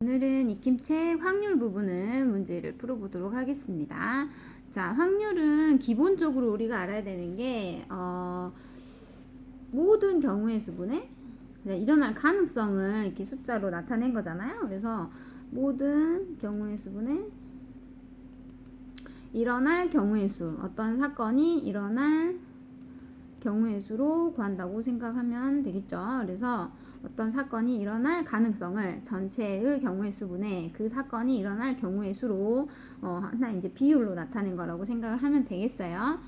오늘은 익힘책 확률 부분을 문제를 풀어보도록 하겠습니다. 자, 확률은 기본적으로 우리가 알아야 되는 게 모든 경우의 수분에 일어날 가능성을 이렇게 숫자로 나타낸 거잖아요. 그래서 모든 경우의 수분에 일어날 경우의 수, 어떤 사건이 일어날 경우의 수로 구한다고 생각하면 되겠죠. 그래서 어떤 사건이 일어날 가능성을 전체의 경우의 수분에 그 사건이 일어날 경우의 수로 하나 이제 비율로 나타낸 거라고 생각을 하면 되겠어요.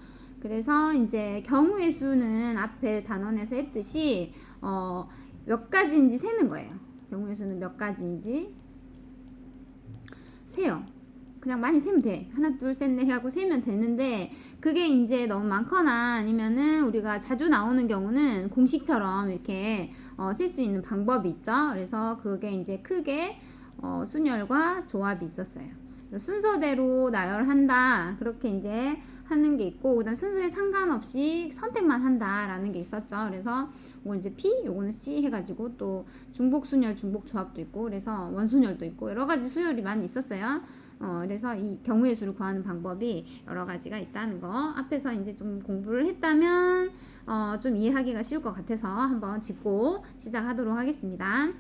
그래서 이제 경우의 수는 앞에 단원에서 했듯이 몇 가지인지 세는 거예요. 경우의 수는 몇 가지인지 세요. 그냥 많이 세면 돼. 하나, 둘, 셋, 넷 하고 세면 되는데 그게 이제 너무 많거나 아니면은 우리가 자주 나오는 경우는 공식처럼 이렇게 셀 수 있는 방법이 있죠. 그래서 그게 이제 크게 순열과 조합이 있었어요. 순서대로 나열한다. 그렇게 이제 하는 게 있고, 그 다음 순서에 상관없이 선택만 한다라는 게 있었죠. 그래서 요거 이제 P, 요거는 C 해가지고 또 중복순열, 중복조합도 있고, 그래서 원순열도 있고, 여러 가지 수열이 많이 있었어요. 그래서 이 경우의 수를 구하는 방법이 여러 가지가 있다는 거 앞에서 이제 좀 공부를 했다면 좀 이해하기가 쉬울 것 같아서 한번 짚고 시작하도록 하겠습니다.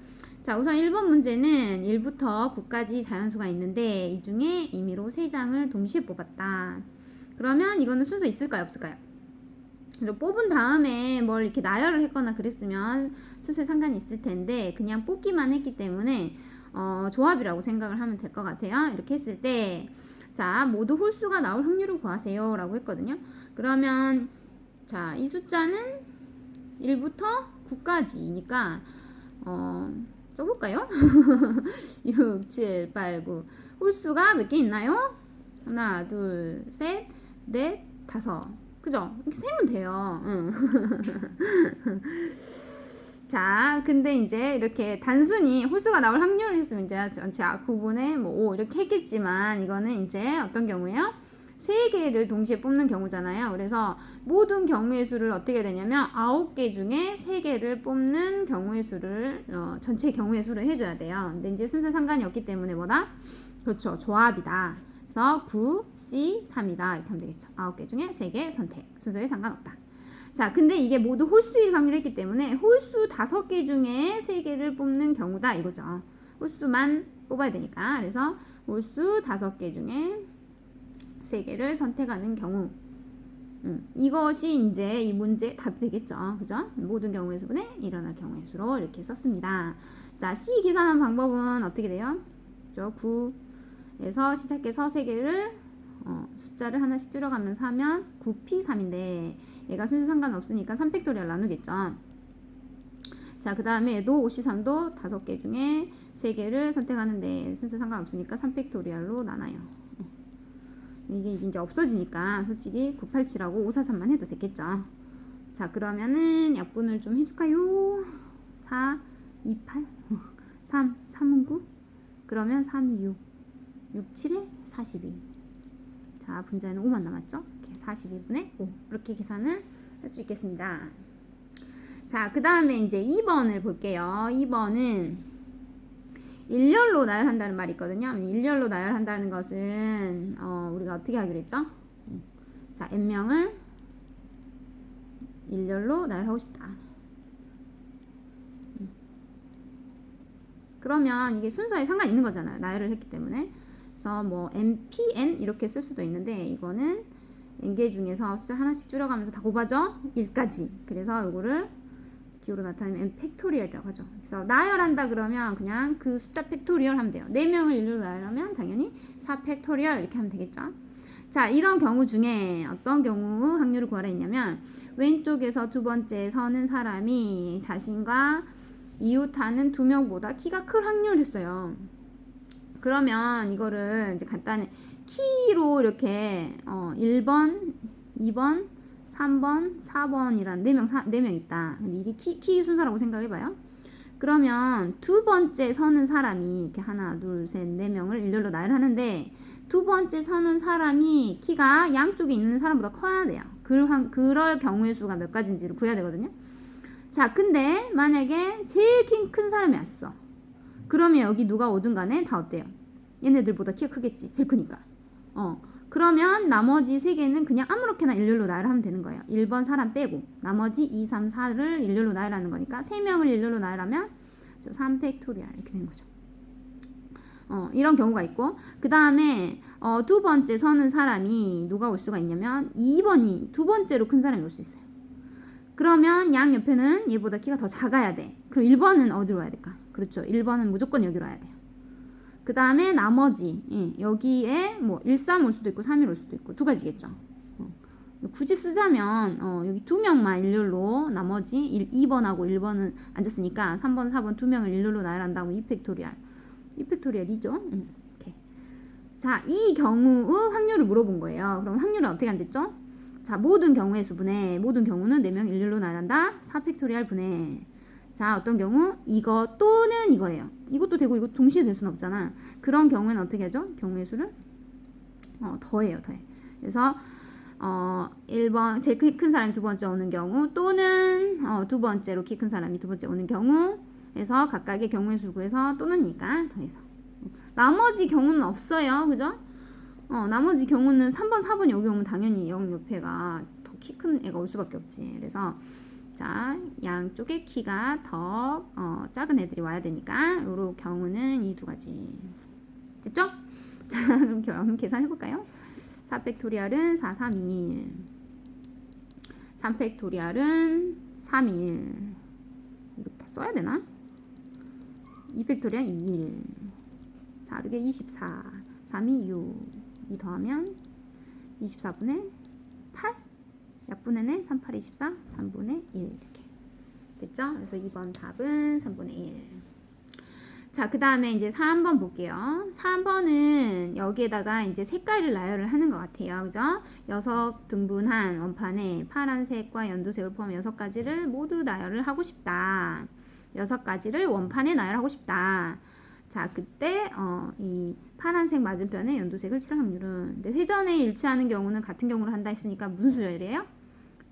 자, 우선 1번 문제는 1부터 9까지 자연수가 있는데 이 중에 임의로 3장을 동시에 뽑았다. 그러면 이거는 순서 있을까요, 없을까요? 뽑은 다음에 뭘 이렇게 나열을 했거나 그랬으면 순서에 상관이 있을 텐데 그냥 뽑기만 했기 때문에 조합이라고 생각을 하면 될 것 같아요. 이렇게 했을 때, 자, 모두 홀수가 나올 확률을 구하세요 라고 했거든요. 그러면, 자, 이 숫자는 1부터 9까지니까, 써볼까요? 6, 7, 8, 9. 홀수가 몇 개 있나요? 하나, 둘, 셋, 넷, 다섯. 그죠? 이렇게 세면 돼요. 자, 근데 이제 이렇게 단순히 홀수가 나올 확률을 했으면 이제 전체 9분의 뭐 5 이렇게 했겠지만 이거는 이제 어떤 경우예요? 3개를 동시에 뽑는 경우잖아요. 그래서 모든 경우의 수를 어떻게 되냐면 9개 중에 3개를 뽑는 경우의 수를 전체 경우의 수를 해줘야 돼요. 근데 이제 순서 상관이 없기 때문에 뭐다? 그렇죠. 조합이다. 그래서 9, C, 3이다. 이렇게 하면 되겠죠. 9개 중에 3개 선택. 순서에 상관없다. 자, 근데 이게 모두 홀수일 확률이기 때문에 홀수 5개 중에 3개를 뽑는 경우다 이거죠. 홀수만 뽑아야 되니까. 그래서 홀수 5개 중에 3개를 선택하는 경우. 이것이 이제 이 문제 답이 되겠죠. 그죠? 모든 경우의 수분에 일어날 경우의 수로 이렇게 썼습니다. 자, C 계산하는 방법은 어떻게 돼요? 그죠? 9에서 시작해서 3개를 숫자를 하나씩 줄여가면서 하면 9p3인데 얘가 순서 상관없으니까 3팩토리얼 나누겠죠. 자, 그 다음에 얘도 5c3도 5개 중에 3개를 선택하는데 순서 상관없으니까 3팩토리얼로 나눠요. 이게 이제 없어지니까 솔직히 987하고 543만 해도 되겠죠. 자, 그러면은 약분을 좀 해줄까요? 4, 2, 8, 3, 3은 9, 그러면 3, 2, 6, 6, 7에 42. 자, 분자에는 5만 남았죠? 이렇게 42분의 5 이렇게 계산을 할 수 있겠습니다. 자, 그 다음에 이제 2번을 볼게요. 2번은 일렬로 나열한다는 말이 있거든요. 일렬로 나열한다는 것은 우리가 어떻게 하기로 했죠? 자, n명을 일렬로 나열하고 싶다. 그러면 이게 순서에 상관이 있는 거잖아요. 나열을 했기 때문에. 그래서 뭐 npn 이렇게 쓸 수도 있는데 이거는 n개 중에서 숫자 하나씩 줄여가면서 다 곱하죠. 1까지. 그래서 요거를 기호로 나타내면 n 팩토리얼이라고 하죠. 그래서 나열한다 그러면 그냥 그 숫자 팩토리얼 하면 돼요. 4명을 일렬로 나열하면 당연히 4 팩토리얼 이렇게 하면 되겠죠. 자, 이런 경우 중에 어떤 경우 확률을 구하라 했냐면 왼쪽에서 두 번째 서는 사람이 자신과 이웃하는 2명보다 키가 클 확률 했어요. 그러면 이거를 이제 간단히 키로 이렇게 1번, 2번, 3번, 4번이란 4명 있다. 근데 이게 키 순서라고 생각을 해봐요. 그러면 두 번째 서는 사람이 이렇게 하나, 둘, 셋, 4명을 일렬로 나열하는데 두 번째 서는 사람이 키가 양쪽에 있는 사람보다 커야 돼요. 그럴 경우의 수가 몇 가지인지를 구해야 되거든요. 자, 근데 만약에 제일 키 큰 사람이 왔어. 그러면 여기 누가 오든 간에 다 어때요? 얘네들보다 키가 크겠지. 제일 크니까. 그러면 나머지 3개는 그냥 아무렇게나 일렬로 나열하면 되는 거예요. 1번 사람 빼고 나머지 2, 3, 4를 일렬로 나열하는 거니까 3명을 일렬로 나열하면 3팩토리얼 이렇게 되는 거죠. 이런 경우가 있고, 그 다음에 두 번째 서는 사람이 누가 올 수가 있냐면 2번이 두 번째로 큰 사람이 올 수 있어요. 그러면 양 옆에는 얘보다 키가 더 작아야 돼. 그럼 1번은 어디로 와야 될까? 그렇죠. 1번은 무조건 여기로 와야 돼요. 그 다음에 나머지 여기에 뭐 1, 3 올 수도 있고 3, 1 올 수도 있고 두 가지겠죠. 굳이 쓰자면 여기 2명만 일렬로 나머지 2번하고 1번은 앉았으니까 3번, 4번 2명을 일렬로 나열한다고 2팩토리얼. 2팩토리얼이죠. 이렇게. 자, 이 경우의 확률을 물어본 거예요. 그럼 확률은 어떻게 안 됐죠? 자, 모든 경우의 수분에 모든 경우는 4명 일렬로 나열한다. 4팩토리얼 분해. 자, 어떤 경우? 이거 또는 이거예요. 이것도 되고 이것도 동시에 될 수는 없잖아. 그런 경우에는 어떻게 하죠? 경우의 수를 더해요. 그래서 1번 제일 큰 사람이 두 번째 오는 경우 또는 두 번째로 키 큰 사람이 두 번째 오는 경우 해서 각각의 경우의 수 구해서 또는이니까 더해서. 나머지 경우는 없어요. 그죠? 나머지 경우는 3번, 4번 여기 오면 당연히 0 옆에가 더 키 큰 애가 올 수밖에 없지. 그래서 자, 양쪽의 키가 더 작은 애들이 와야 되니까 요런 경우는 이 두 가지. 됐죠? 자, 그럼 한번 계산해 볼까요? 4팩토리얼은 4, 3, 2, 3팩토리얼은 3, 1. 이거 다 써야 되나? 2팩토리얼 2, 4, 6에 24, 3, 2, 6. 2 더하면 24분의 8? 약분의 3, 8, 24, 3분의 1 이렇게 됐죠? 그래서 2번 답은 3분의 1. 자, 그 다음에 이제 3번 볼게요. 3번은 여기에다가 이제 색깔을 나열을 하는 것 같아요. 그죠? 6등분한 원판에 파란색과 연두색을 포함 6가지를 모두 나열을 하고 싶다. 6가지를 원판에 나열하고 싶다. 자, 그때 이 파란색 맞은편에 연두색을 칠할 확률은, 근데 회전에 일치하는 경우는 같은 경우로 한다 했으니까 무슨 수열이에요?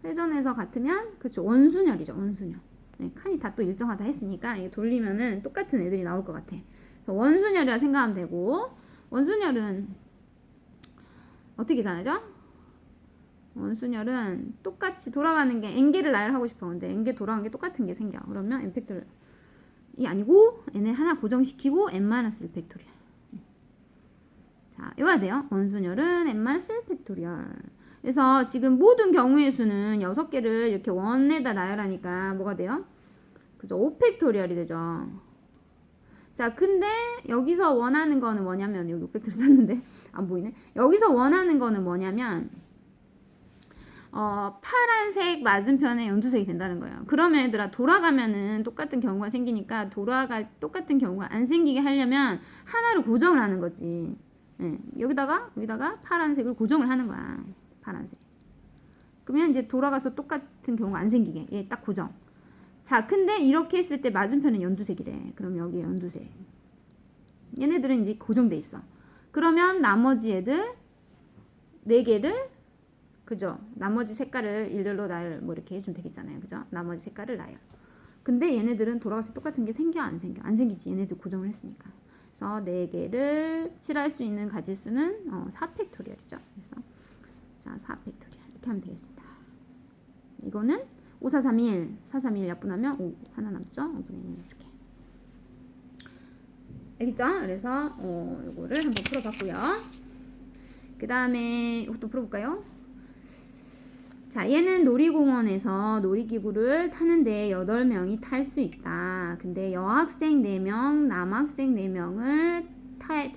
회전에서 같으면 그렇죠. 원순열이죠. 원순열. 네, 칸이 다 또 일정하다 했으니까 이게 돌리면은 똑같은 애들이 나올 것 같아. 그래서 원순열이라 생각하면 되고, 원순열은 어떻게 계산하죠? 원순열은 똑같이 돌아가는 게 n개를 나열하고 싶어. 근데 n개 돌아가는 게 똑같은 게 생겨. 그러면 n 팩토리얼 이 아니고 n을 하나 고정시키고 n-1 팩토리얼. 자, 이거야 돼요. 원순열은 n-1 팩토리얼. 그래서 지금 모든 경우의 수는 6개를 이렇게 원에다 나열하니까 뭐가 돼요? 그죠? 5팩토리얼이 되죠. 자, 근데 여기서 원하는 거는 뭐냐면, 여기 5팩토리얼 썼는데 안 보이네. 여기서 원하는 거는 뭐냐면 파란색 맞은편에 연두색이 된다는 거예요. 그러면 얘들아 돌아가면은 똑같은 경우가 생기니까 똑같은 경우가 안 생기게 하려면 하나를 고정을 하는 거지. 네, 여기다가 파란색을 고정을 하는 거야. 파란색. 그러면 이제 돌아가서 똑같은 경우가 안 생기게 얘 딱 고정. 자, 근데 이렇게 했을 때 맞은편은 연두색이래. 그럼 여기 연두색. 얘네들은 이제 고정돼 있어. 그러면 나머지 애들 4개를 그죠? 나머지 색깔을 일렬로 나열 뭐 이렇게 해주면 되겠잖아요. 그죠? 나머지 색깔을 나열. 근데 얘네들은 돌아가서 똑같은 게 생겨 안 생겨? 안 생기지. 얘네들 고정을 했으니까. 그래서 4개를 칠할 수 있는 가지수는 4팩토리얼이죠. 그래서 자, 4팩토리얼 이렇게 하면 되겠습니다. 이거는 5, 4, 3, 1 4, 3, 1 약분하면 5 하나 남죠? 5분의 1 이렇게. 알겠죠? 그래서 요거를 한번 풀어봤고요. 그 다음에 이것도 풀어볼까요? 자, 얘는 놀이공원에서 놀이기구를 타는데 8명이 탈 수 있다. 근데 여학생 4명, 남학생 4명을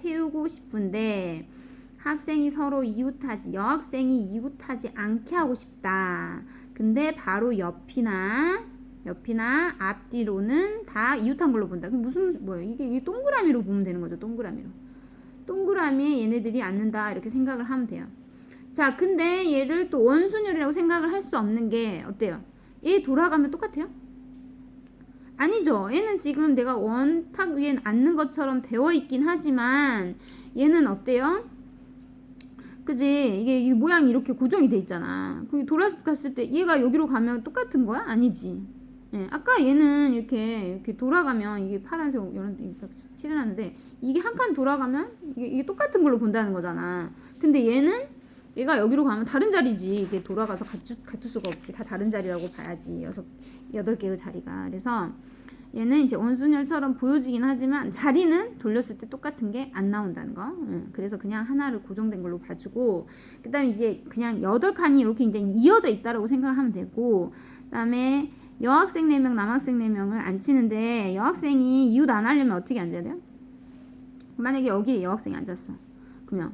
태우고 싶은데 학생이 서로 이웃하지, 여학생이 이웃하지 않게 하고 싶다. 근데 바로 옆이나 앞뒤로는 다 이웃한 걸로 본다. 뭐예요? 이게 동그라미로 보면 되는 거죠. 동그라미에 얘네들이 앉는다 이렇게 생각을 하면 돼요. 자, 근데 얘를 또 원순열이라고 생각을 할 수 없는 게 어때요? 얘 돌아가면 똑같아요? 아니죠. 얘는 지금 내가 원탁 위에 앉는 것처럼 되어 있긴 하지만 얘는 어때요? 그지? 이게 모양이 이렇게 고정이 돼 있잖아. 돌아갔을 때 얘가 여기로 가면 똑같은 거야? 아니지. 예, 아까 얘는 이렇게 돌아가면 이게 파란색 이런 칠해놨는데 이게 한 칸 돌아가면 이게 똑같은 걸로 본다는 거잖아. 근데 얘는 얘가 여기로 가면 다른 자리지. 이게 돌아가서 갖출 수가 없지. 다 다른 자리라고 봐야지. 8개의 자리가. 그래서 얘는 이제 원순열처럼 보여지긴 하지만 자리는 돌렸을 때 똑같은 게 안 나온다는 거. 그래서 그냥 하나를 고정된 걸로 봐주고, 그 다음에 이제 그냥 8칸이 이렇게 이제 이어져 있다라고 생각을 하면 되고, 그 다음에 여학생 4명, 남학생 4명을 앉히는데 여학생이 이웃 안 하려면 어떻게 앉아야 돼요? 만약에 여기 여학생이 앉았어. 그러면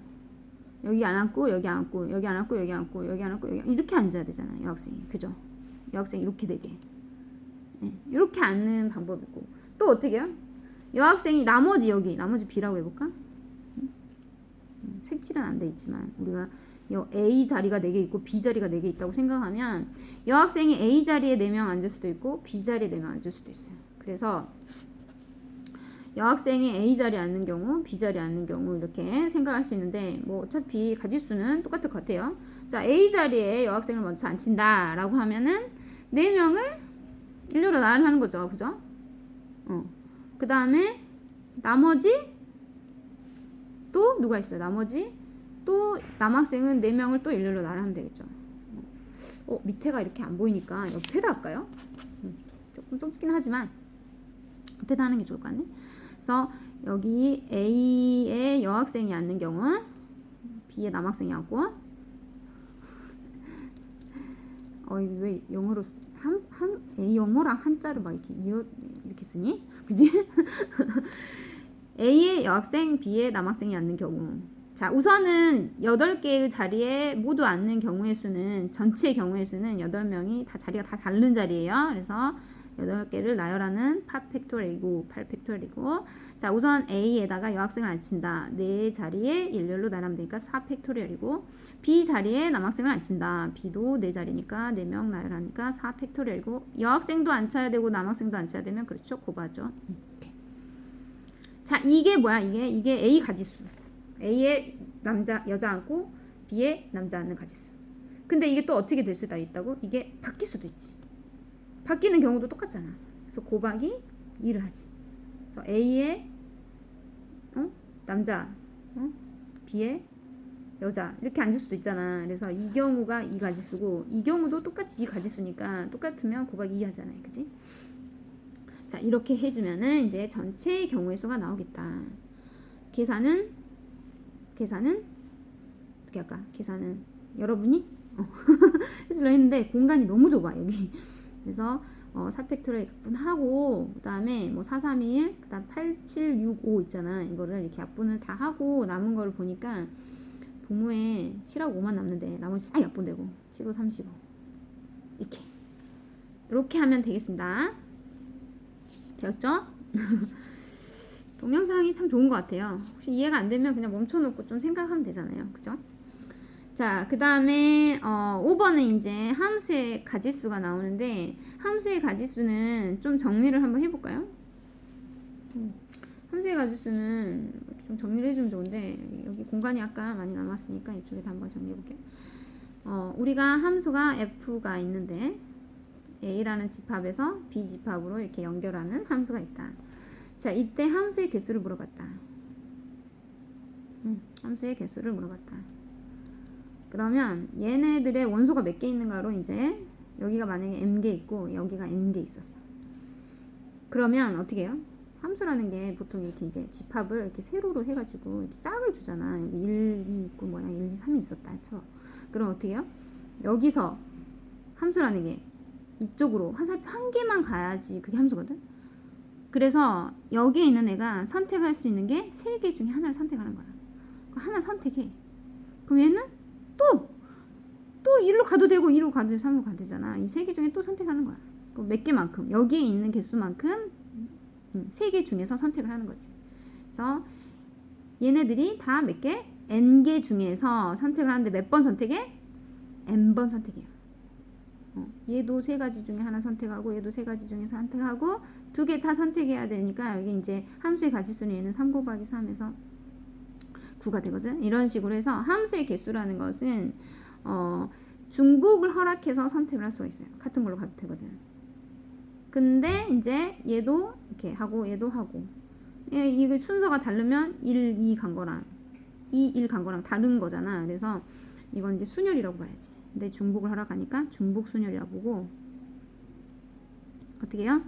여기 안 앉고 여기 앉고 여기 안 앉고 여기 앉고 여기 안 앉고 여기 이렇게 앉아야 되잖아요. 여학생이. 그죠? 여학생이 이렇게 되게. 이렇게 앉는 방법이 있고 또 어떻게 해요? 여학생이 나머지 B라고 해볼까? 색칠은 안 돼 있지만 우리가 A 자리가 4개 있고 B 자리가 4개 있다고 생각하면 여학생이 A 자리에 4명 앉을 수도 있고 B 자리에 4명 앉을 수도 있어요. 그래서 여학생이 A 자리에 앉는 경우, B 자리에 앉는 경우 이렇게 생각할 수 있는데 뭐 어차피 가지수는 똑같을 것 같아요. 자, A 자리에 여학생을 먼저 앉힌다 라고 하면은 4명을 일렬로 나열하는 거죠. 그죠? 그 다음에 나머지 또 누가 있어요? 나머지 또 남학생은 4명을 또 일렬로 나열하면 되겠죠. 밑에가 이렇게 안 보이니까 옆에다 할까요? 조금 좁긴 하지만 옆에다 하는 게 좋을 것 같네. 그래서 여기 A에 여학생이 앉는 경우 B에 남학생이 앉고 왜 영어로 A 영어랑 한자를 막 이렇게 쓰니? 그지? A에 여학생, B에 남학생이 앉는 경우. 자, 우선은 8개의 자리에 모두 앉는 경우의 수는 전체 경우의 수는 8명이 다 자리가 다 다른 자리예요. 그래서 8개를 나열하는 8팩토리이고 자, 우선 A에다가 여학생을 앉힌다. 4자리에 일렬로 나열하면 되니까 4팩토리이고 B 자리에 남학생을 앉힌다. B도 4자리니까 4명 나열하니까 4팩토리이고 여학생도 앉혀야 되고 남학생도 앉혀야 되면 그렇죠. 곱하죠. 자, 이게 뭐야? 이게 A 가지수. A에 여자 앉고 B에 남자 앉는 가지수. 근데 이게 또 어떻게 될 수도 있다고? 이게 바뀔 수도 있지. 바뀌는 경우도 똑같잖아. 그래서 곱하기 2를 하지. 그래서 A에 남자, B에 여자 이렇게 앉을 수도 있잖아. 그래서 이 경우가 이 가지수고 이 경우도 똑같이 이 가지수니까 똑같으면 곱하기 2 하잖아요. 그치? 자, 이렇게 해주면은 이제 전체의 경우의 수가 나오겠다. 계산은 어떻게 할까? 계산은 여러분이 해주려 했는데 공간이 너무 좁아 여기. 그래서 4팩토리얼 약분하고 그 다음에 뭐 4, 3, 1, 그 다음 8, 7, 6, 5 있잖아. 이거를 이렇게 약분을 다 하고 남은 걸 보니까 부모에 7하고 5만 남는데 나머지 싹 약분되고 7, 5, 35 이렇게 하면 되겠습니다. 되었죠? 동영상이 참 좋은 것 같아요. 혹시 이해가 안 되면 그냥 멈춰놓고 좀 생각하면 되잖아요. 그죠? 자, 그 다음에 5번은 이제 함수의 가지수가 나오는데 함수의 가지수는 좀 정리를 한번 해볼까요? 함수의 가지수는 좀 정리를 해주면 좋은데 여기 공간이 아까 많이 남았으니까 이쪽에다 한번 정리해볼게요. 우리가 함수가 f가 있는데 a라는 집합에서 b 집합으로 이렇게 연결하는 함수가 있다. 자, 이때 함수의 개수를 물어봤다. 함수의 개수를 물어봤다. 그러면 얘네들의 원소가 몇 개 있는가로 이제 여기가 만약에 m개 있고 여기가 n개 있었어. 그러면 어떻게 해요? 함수라는 게 보통 이렇게 이제 집합을 이렇게 세로로 해가지고 이렇게 짝을 주잖아. 여기 1, 2 있고 뭐야 1, 2, 3이 있었다 쳐. 그럼 어떻게 해요? 여기서 함수라는 게 이쪽으로 화살표 한 개만 가야지 그게 함수거든. 그래서 여기에 있는 애가 선택할 수 있는 게 3개 중에 하나를 선택하는 거야. 하나 선택해. 그럼 얘는 또 1로 가도 되고 2로 가도 되고 3로 가도 되잖아. 이 3개 중에 또 선택하는 거야. 그럼 몇 개만큼 여기에 있는 개수만큼 3개 중에서 선택을 하는 거지. 그래서 얘네들이 다 몇 개? n개 중에서 선택을 하는데 몇 번 선택해? n번 선택해요. 얘도 3가지 중에 하나 선택하고 얘도 3가지 중에서 선택하고 2개 다 선택해야 되니까 여기 이제 함수의 가지수는 얘는 3 곱하기 3에서 9가 되거든. 이런 식으로 해서 함수의 개수라는 것은 중복을 허락해서 선택을 할 수가 있어요. 같은 걸로 가도 되거든. 근데 이제 얘도 이렇게 하고 얘도 하고 이게 순서가 다르면 1, 2 간 거랑 2, 1 간 거랑 다른 거잖아. 그래서 이건 이제 순열이라고 봐야지. 근데 중복을 하러 가니까 중복 순열이라고 보고 어떻게 해요?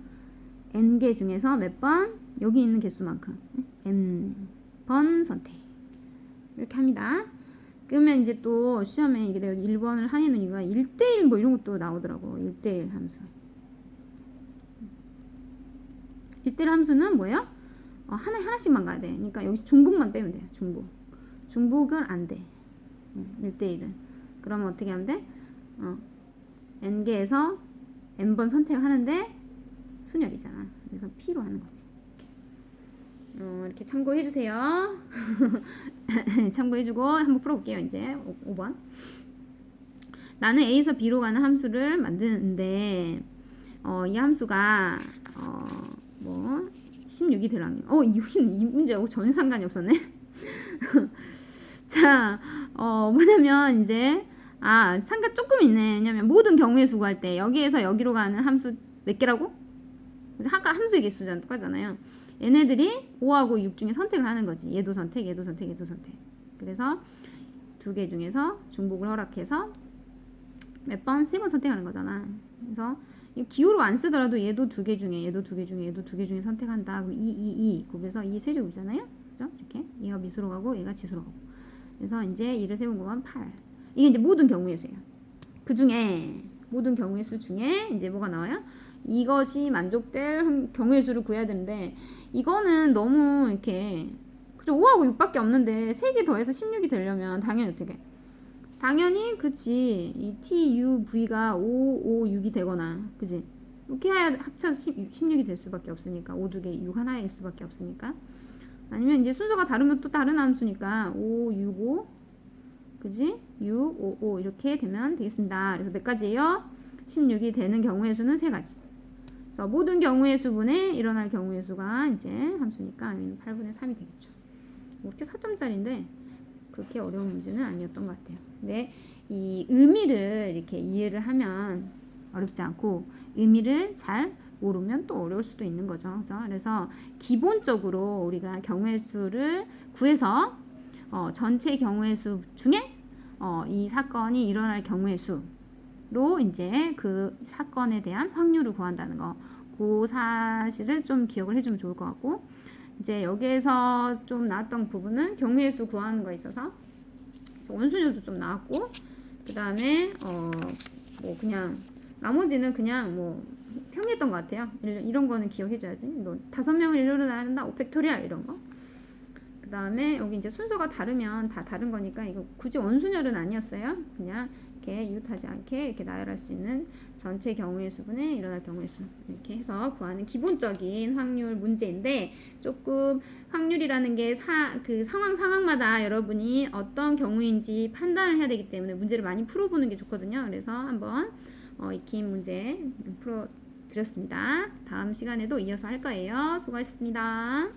n개 중에서 몇 번? 여기 있는 개수만큼 n번 선택 이렇게 합니다. 그러면 이제 또 시험에 이게 내가 1번을 하는 이유가 1대1 뭐 이런 것도 나오더라고. 1대1 함수. 1대1 함수는 뭐예요? 하나씩만 가야 돼. 그러니까 여기서 중복만 빼면 돼요. 중복은 안 돼. 1대1은. 그러면 어떻게 하면 돼? n개에서 n번 선택을 하는데 순열이잖아. 그래서 p로 하는 거지. 이렇게 참고해 주세요. 참고해주고 한번 풀어볼게요. 이제 5번. 나는 A에서 B로 가는 함수를 만드는데 이 함수가 뭐 16이 되라니. 이 문제하고 전혀 상관이 없었네. 자, 뭐냐면 이제 상관 조금 있네. 왜냐면 모든 경우의 수 구할 때 여기에서 여기로 가는 함수 몇 개라고? 아까 함수의 개수잖아. 똑같잖아요. 얘네들이 5하고 6 중에 선택을 하는 거지. 얘도 선택, 얘도 선택, 얘도 선택. 그래서 두 개 중에서 중복을 허락해서 몇 번? 3번 선택하는 거잖아. 그래서 기호로 안 쓰더라도 얘도 두 개 중에, 얘도 두 개 중에, 얘도 두 개 중에 선택한다. 그럼 2 곱해서 2 세제곱이잖아요. 그죠? 이렇게 얘가 미수로 가고 얘가 지수로 가고. 그래서 이제 2를 세번 곱하면 8. 이게 이제 모든 경우의 수예요. 그 중에 모든 경우의 수 중에 이제 뭐가 나와요? 이것이 만족될 경우의 수를 구해야 되는데 이거는 너무 이렇게 그죠? 5하고 6밖에 없는데 3개 더해서 16이 되려면 당연히 어떻게? 당연히 그렇지. 이 T, U, V가 5, 5, 6이 되거나 그지? 이렇게 해야 합쳐서 16이 될 수밖에 없으니까 5 두 개, 6 하나일 수밖에 없으니까 아니면 이제 순서가 다르면 또 다른 함수니까 5, 6, 5 그지? 6, 5, 5 이렇게 되면 되겠습니다. 그래서 몇 가지예요? 16이 되는 경우의 수는 3가지. 그래서 모든 경우의 수분에 일어날 경우의 수가 이제 함수니까 8분의 3이 되겠죠. 이렇게 4점짜리인데 그렇게 어려운 문제는 아니었던 것 같아요. 근데 이 의미를 이렇게 이해를 하면 어렵지 않고 의미를 잘 모르면 또 어려울 수도 있는 거죠. 그래서 기본적으로 우리가 경우의 수를 구해서 전체 경우의 수 중에 이 사건이 일어날 경우의 수로 이제 그 사건에 대한 확률을 구한다는 거. 그 사실을 좀 기억을 해주면 좋을 것 같고 이제 여기에서 좀 나왔던 부분은 경우의 수 구하는 거 있어서 원순율도 좀 나왔고 그 다음에 뭐 그냥 나머지는 그냥 뭐 평이했던 것 같아요. 이런 거는 기억해줘야지. 뭐 5명을 일로로 나눈다 5팩토리얼 이런 거. 그 다음에 여기 이제 순서가 다르면 다 다른 거니까 이거 굳이 원순열은 아니었어요. 그냥 이렇게 이웃하지 않게 이렇게 나열할 수 있는 전체 경우의 수분에 일어날 경우의 수 이렇게 해서 구하는 기본적인 확률 문제인데 조금 확률이라는 게 그 상황마다 여러분이 어떤 경우인지 판단을 해야 되기 때문에 문제를 많이 풀어보는 게 좋거든요. 그래서 한번 익힌 문제 풀어 드렸습니다. 다음 시간에도 이어서 할 거예요. 수고하셨습니다.